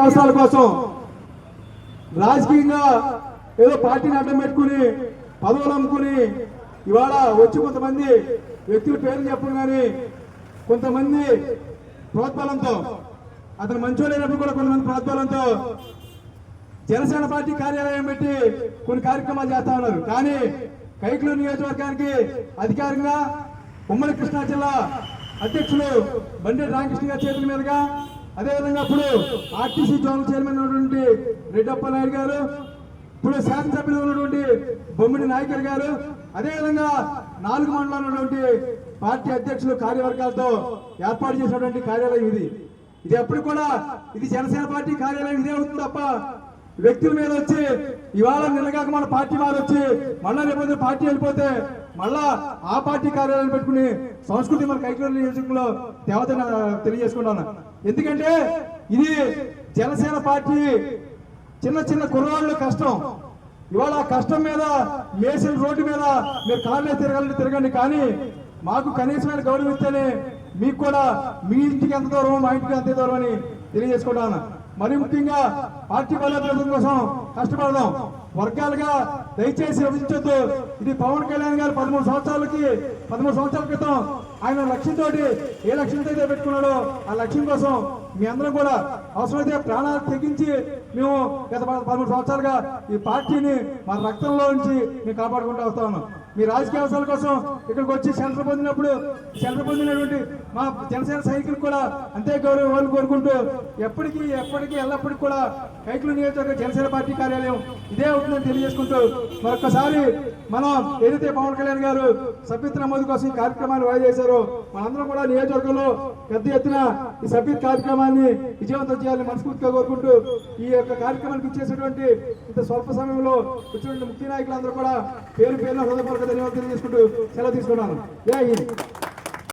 అవసరాల కోసం రాజకీయంగా ఏదో పార్టీని అడ్డం పెట్టుకుని పదవులు అమ్ముకుని ఇవాళ వచ్చి కొంతమంది వ్యక్తుల పేర్లు చెప్పడం కానీ కొంతమంది ప్రోత్బలంతో అతను మంచోలేనప్పుడు కూడా కొంతమంది ప్రోత్బలంతో జనసేన పార్టీ కార్యాలయం పెట్టి కొన్ని కార్యక్రమాలు చేస్తా ఉన్నారు. కానీ కైకలూరు నియోజకవర్గానికి అధికారికంగా ఉమ్మడి కృష్ణా జిల్లా అధ్యక్షులు బండి రామకృష్ణ గారి చేతుల మీదుగా, అదేవిధంగా ఇప్పుడు ఆర్టీసీ జోనల్ చైర్మన్ ఉన్నటువంటి రెడ్డప్ప నాయుడు గారు, ఇప్పుడు శాసనసభ్యులు ఉన్నటువంటి బొమ్మిడి నాయకర్ గారు, అదేవిధంగా 4 మండలాలు ఉన్నటువంటి పార్టీ అధ్యక్షులు కార్యవర్గాలతో ఏర్పాటు చేసినటువంటి కార్యాలయం ఇది ఎప్పుడు కూడా ఇది జనసేన పార్టీ కార్యాలయం ఇదే అవుతుంది తప్ప వ్యక్తుల మీద వచ్చి ఇవాళ నిలగాక మన పార్టీ వారు వచ్చి మళ్ళా రేపు పార్టీ వెళ్ళిపోతే మళ్ళా ఆ పార్టీ కార్యాలయం పెట్టుకుని సంస్కృతి మన కైకలూరు నియోజకవర్గంలో తేవతని తెలియజేసుకుంటాను. ఎందుకంటే ఇది జనసేన పార్టీ చిన్న చిన్న కుర్రవాళ్ళు కష్టం, ఇవాళ ఆ కష్టం మీద మేసిన రోడ్డు మీద మీరు కార్లే తిరగండి, కానీ మాకు కనీసమైన గౌరవం ఇస్తేనే మీకు కూడా మీ ఇంటికి ఎంత దూరం మా ఇంటికి అంతే దూరం అని తెలియజేసుకుంటాను. మరి ముఖ్యంగా పార్టీ బలోపేతం కోసం కష్టపడదాం. వర్గాలుగా దయచేసి విభజించొద్దు. ఇది పవన్ కళ్యాణ్ గారు 13 సంవత్సరాల క్రితం ఆయన లక్ష్యంతో ఏ లక్ష్యంతో అయితే పెట్టుకున్నాడో ఆ లక్ష్యం కోసం మీ అందరం కూడా అవసరమైతే ప్రాణాలు తెగించి మేము గత 13 సంవత్సరాలుగా ఈ పార్టీని మన రక్తంలో నుంచి మేము కాపాడుకుంటూ వస్తాము. మీ రాజకీయ అవసరాల కోసం ఇక్కడికి వచ్చి సెంటర్ పొందినటువంటి మా జనసేన సైనికులు కూడా అంతే గౌరవం కోరుకుంటూ ఎప్పటికీ ఎల్లప్పటికీ కూడా కైకలూరు నియోజకవర్గ జనసేన పార్టీ కార్యాలయం ఇదే అవుతుందని తెలియజేసుకుంటూ మరొకసారి మనం ఏదైతే పవన్ కళ్యాణ్ గారు సభ్యత్వ నమోదు కోసం ఈ కార్యక్రమాన్ని వాయిదా చేశారో మనందరం కూడా నియోజకవర్గంలో పెద్ద ఎత్తున ఈ సభ్యత్వ కార్యక్రమాన్ని విజయవంతం చేయాలని మనస్ఫూర్తిగా కోరుకుంటూ ఈ యొక్క కార్యక్రమానికి ఇచ్చేసినటువంటి ఇంత స్వల్ప సమయంలో వచ్చినటువంటి ముఖ్య నాయకులందరూ కూడా పేరున హృదయపూర్వక ధన్యవాదాలు తెలియజేసుకుంటూ సెలవు తీసుకున్నాను. జై హింద్.